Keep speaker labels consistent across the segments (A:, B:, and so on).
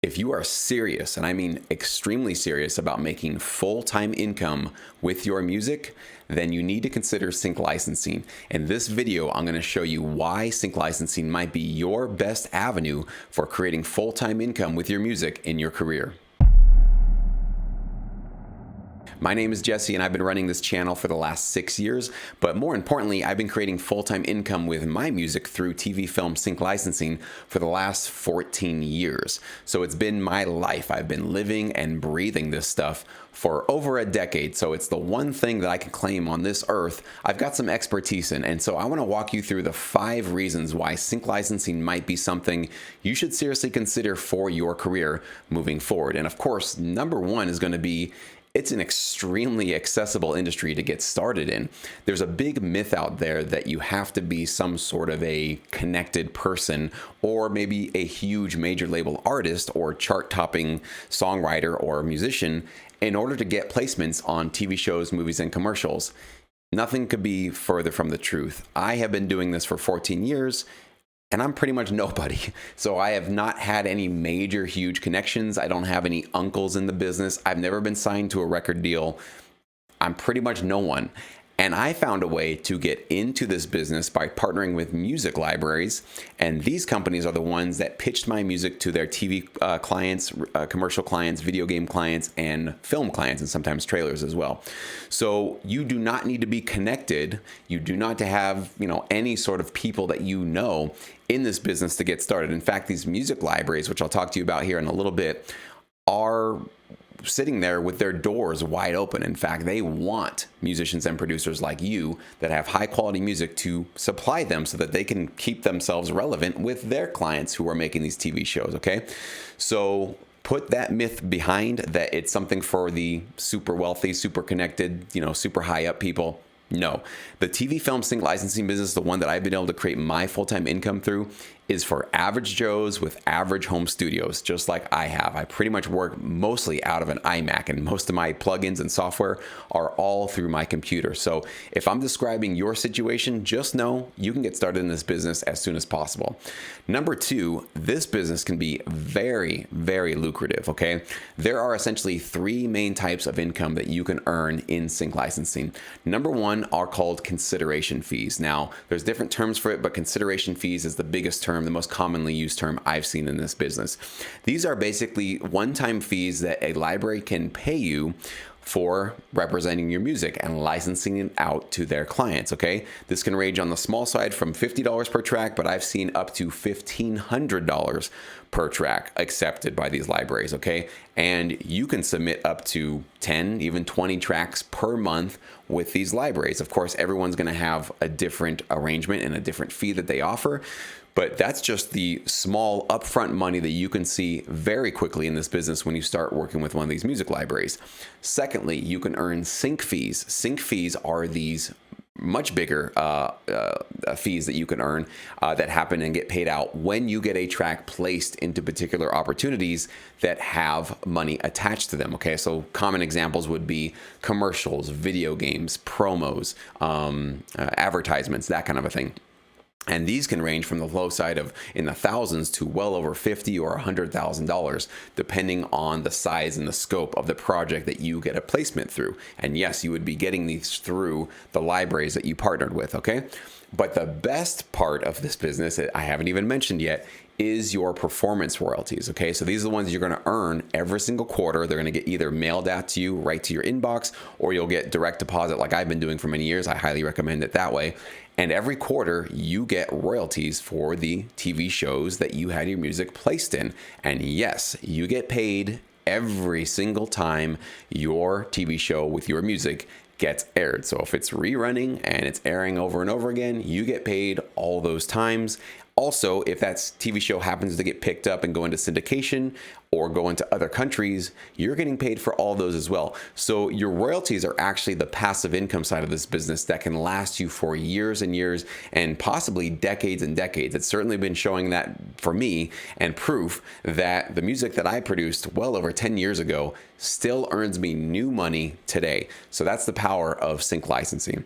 A: If you are serious, and I mean extremely serious, about making full-time income with your music, then you need to consider sync licensing. In this video, I'm going to show you why sync licensing might be your best avenue for creating full-time income with your music in your career. My name is Jesse, and I've been running this channel for the last 6 years, but more importantly, I've been creating full-time income with my music through TV film sync licensing for the last 14 years. So it's been my life. I've been living and breathing this stuff for over a decade. So it's the one thing that I can claim on this earth I've got some expertise in. And so I want to walk you through the 5 reasons why sync licensing might be something you should seriously consider for your career moving forward. And of course, number 1 is going to be it's an extremely accessible industry to get started in. There's a big myth out there that you have to be some sort of a connected person or maybe a huge major label artist or chart-topping songwriter or musician in order to get placements on TV shows, movies, and commercials. Nothing could be further from the truth. I have been doing this for 14 years, and I'm pretty much nobody. So I have not had any major, huge connections. I don't have any uncles in the business. I've never been signed to a record deal. I'm pretty much no one. And I found a way to get into this business by partnering with music libraries. And these companies are the ones that pitched my music to their TV clients, commercial clients, video game clients, and film clients, and sometimes trailers as well. So you do not need to be connected. You do not have, any sort of people that you know in this business to get started. In fact, these music libraries, which I'll talk to you about here in a little bit, are sitting there with their doors wide open. In fact, they want musicians and producers like you that have high quality music to supply them so that they can keep themselves relevant with their clients who are making these TV shows, okay? So put that myth behind that it's something for the super wealthy, super connected, super high up people. No, the TV film sync licensing business, the one that I've been able to create my full-time income through, is for average Joes with average home studios, just like I have. I pretty much work mostly out of an iMac, and most of my plugins and software are all through my computer. So if I'm describing your situation, just know you can get started in this business as soon as possible. Number 2, this business can be very, very lucrative, okay? There are essentially 3 main types of income that you can earn in sync licensing. Number 1 are called consideration fees. Now, there's different terms for it, but consideration fees is the biggest term, the most commonly used term I've seen in this business. These are basically one-time fees that a library can pay you for representing your music and licensing it out to their clients, okay? This can range on the small side from $50 per track, but I've seen up to $1,500 per track accepted by these libraries, okay? And you can submit up to 10, even 20 tracks per month with these libraries. Of course, everyone's gonna have a different arrangement and a different fee that they offer, but that's just the small upfront money that you can see very quickly in this business when you start working with one of these music libraries. Secondly, you can earn sync fees. Sync fees are these much bigger fees that you can earn that happen and get paid out when you get a track placed into particular opportunities that have money attached to them. Okay, so common examples would be commercials, video games, promos, advertisements, that kind of a thing. And these can range from the low side of in the thousands to well over $50,000 or $100,000, depending on the size and the scope of the project that you get a placement through. And yes, you would be getting these through the libraries that you partnered with, okay? But the best part of this business that I haven't even mentioned yet is your performance royalties, okay? So these are the ones you're gonna earn every single quarter. They're gonna get either mailed out to you right to your inbox, or you'll get direct deposit like I've been doing for many years. I highly recommend it that way. And every quarter you get royalties for the TV shows that you had your music placed in. And yes, you get paid every single time your TV show with your music gets aired. So if it's rerunning and it's airing over and over again, you get paid all those times. Also, if that TV show happens to get picked up and go into syndication or go into other countries, you're getting paid for all those as well. So your royalties are actually the passive income side of this business that can last you for years and years and possibly decades and decades. It's certainly been showing that for me, and proof that the music that I produced well over 10 years ago still earns me new money today. So that's the power of sync licensing.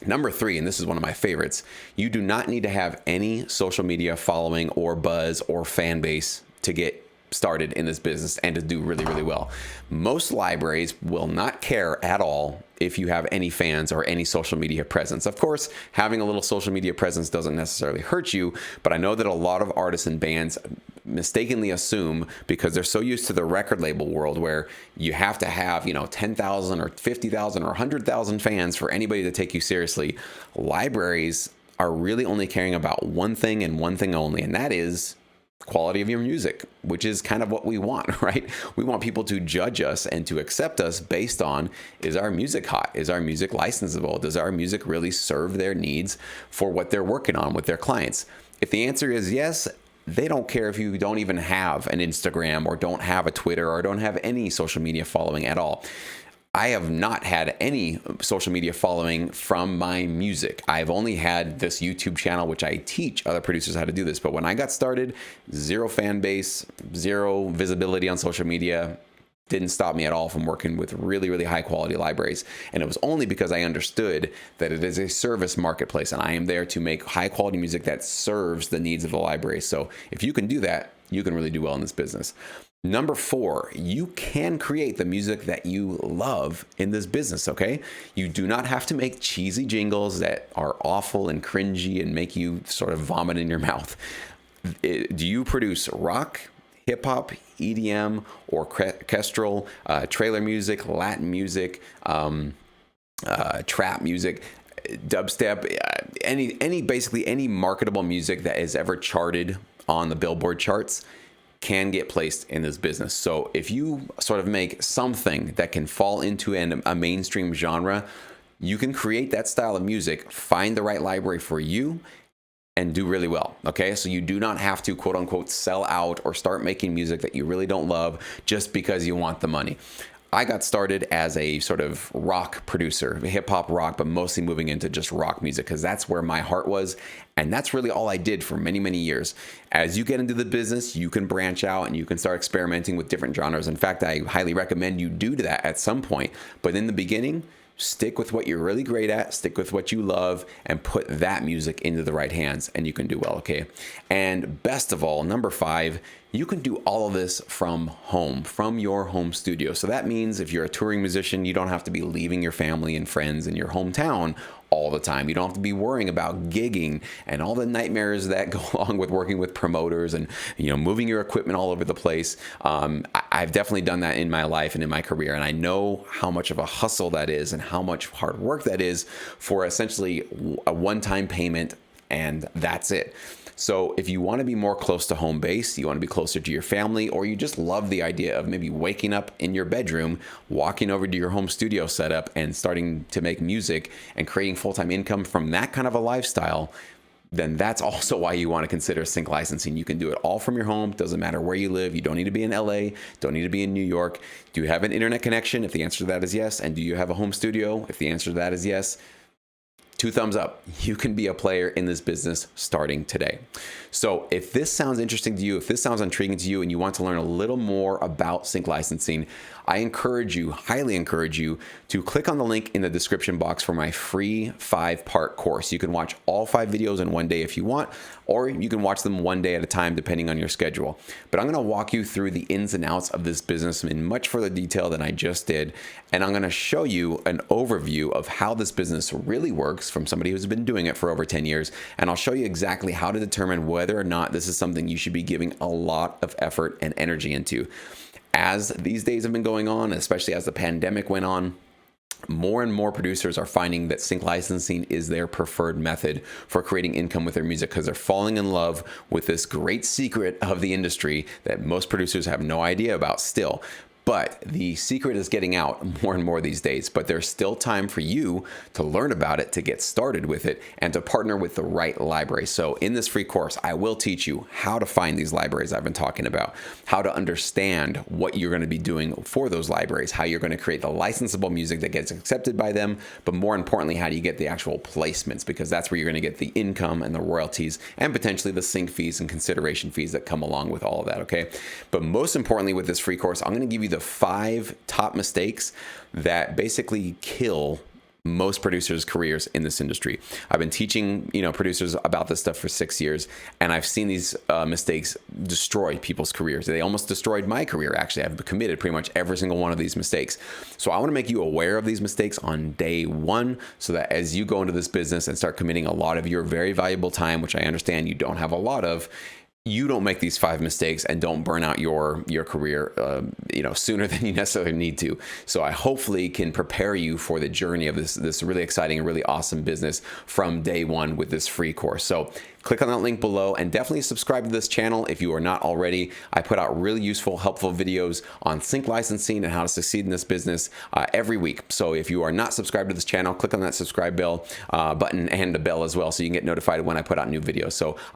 A: Number 3, and this is one of my favorites, you do not need to have any social media following or buzz or fan base to get started in this business and to do really, really well. Most libraries will not care at all if you have any fans or any social media presence. Of course, having a little social media presence doesn't necessarily hurt you, but I know that a lot of artists and bands mistakenly assume, because they're so used to the record label world where you have to have, 10,000 or 50,000 or 100,000 fans for anybody to take you seriously. Libraries are really only caring about one thing and one thing only, and that is quality of your music, which is kind of what we want, right? We want people to judge us and to accept us based on, is our music hot? Is our music licensable? Does our music really serve their needs for what they're working on with their clients? If the answer is yes, they don't care if you don't even have an Instagram or don't have a Twitter or don't have any social media following at all. I have not had any social media following from my music. I've only had this YouTube channel, which I teach other producers how to do this. But when I got started, zero fan base, zero visibility on social media, didn't stop me at all from working with really, really high quality libraries. And it was only because I understood that it is a service marketplace and I am there to make high quality music that serves the needs of the library. So if you can do that, you can really do well in this business. Number 4, you can create the music that you love in this business, okay? You do not have to make cheesy jingles that are awful and cringy and make you sort of vomit in your mouth. Do you produce rock, hip hop, EDM, orchestral, trailer music, Latin music, trap music, dubstep, basically any marketable music that is ever charted on the Billboard charts can get placed in this business. So if you sort of make something that can fall into a mainstream genre, you can create that style of music, find the right library for you, and do really well, okay? So you do not have to, quote unquote, sell out or start making music that you really don't love just because you want the money. I got started as a sort of rock producer, hip hop rock, but mostly moving into just rock music because that's where my heart was. And that's really all I did for many, many years. As you get into the business, you can branch out and you can start experimenting with different genres. In fact, I highly recommend you do that at some point. But in the beginning, stick with what you're really great at, stick with what you love, and put that music into the right hands, and you can do well, okay? And best of all, number 5, you can do all of this from home, from your home studio. So that means if you're a touring musician, you don't have to be leaving your family and friends in your hometown all the time. You don't have to be worrying about gigging and all the nightmares that go along with working with promoters and moving your equipment all over the place. I've definitely done that in my life and in my career, and I know how much of a hustle that is and how much hard work that is for essentially a one-time payment, and that's it. So if you want to be more close to home base, you want to be closer to your family, or you just love the idea of maybe waking up in your bedroom, walking over to your home studio setup and starting to make music and creating full-time income from that kind of a lifestyle, then that's also why you want to consider sync licensing. You can do it all from your home. Doesn't matter where you live. You don't need to be in LA. Don't need to be in New York. Do you have an internet connection? If the answer to that is yes. And do you have a home studio? If the answer to that is yes, 2 thumbs up. You can be a player in this business starting today. So if this sounds interesting to you, if this sounds intriguing to you, and you want to learn a little more about sync licensing, I encourage you, highly encourage you, to click on the link in the description box for my free 5-part course. You can watch all 5 videos in one day if you want, or you can watch them one day at a time depending on your schedule. But I'm going to walk you through the ins and outs of this business in much further detail than I just did, and I'm going to show you an overview of how this business really works from somebody who's been doing it for over 10 years, and I'll show you exactly how to determine whether or not this is something you should be giving a lot of effort and energy into. As these days have been going on, especially as the pandemic went on, more and more producers are finding that sync licensing is their preferred method for creating income with their music because they're falling in love with this great secret of the industry that most producers have no idea about still. But the secret is getting out more and more these days, but there's still time for you to learn about it, to get started with it, and to partner with the right library. So in this free course, I will teach you how to find these libraries I've been talking about, how to understand what you're going to be doing for those libraries, how you're going to create the licensable music that gets accepted by them, but more importantly, how do you get the actual placements, because that's where you're going to get the income and the royalties and potentially the sync fees and consideration fees that come along with all of that, okay? But most importantly with this free course, I'm going to give you the 5 top mistakes that basically kill most producers' careers in this industry. I've been teaching, producers about this stuff for 6 years, and I've seen these mistakes destroy people's careers. They almost destroyed my career, actually. I've committed pretty much every single one of these mistakes. So I want to make you aware of these mistakes on day one, so that as you go into this business and start committing a lot of your very valuable time, which I understand you don't have a lot of, you don't make these 5 mistakes and don't burn out your career, sooner than you necessarily need to. So I hopefully can prepare you for the journey of this really exciting and really awesome business from day one with this free course. So click on that link below and definitely subscribe to this channel if you are not already. I put out really useful, helpful videos on sync licensing and how to succeed in this business every week. So if you are not subscribed to this channel, click on that subscribe bell button and the bell as well, so you can get notified when I put out new videos. So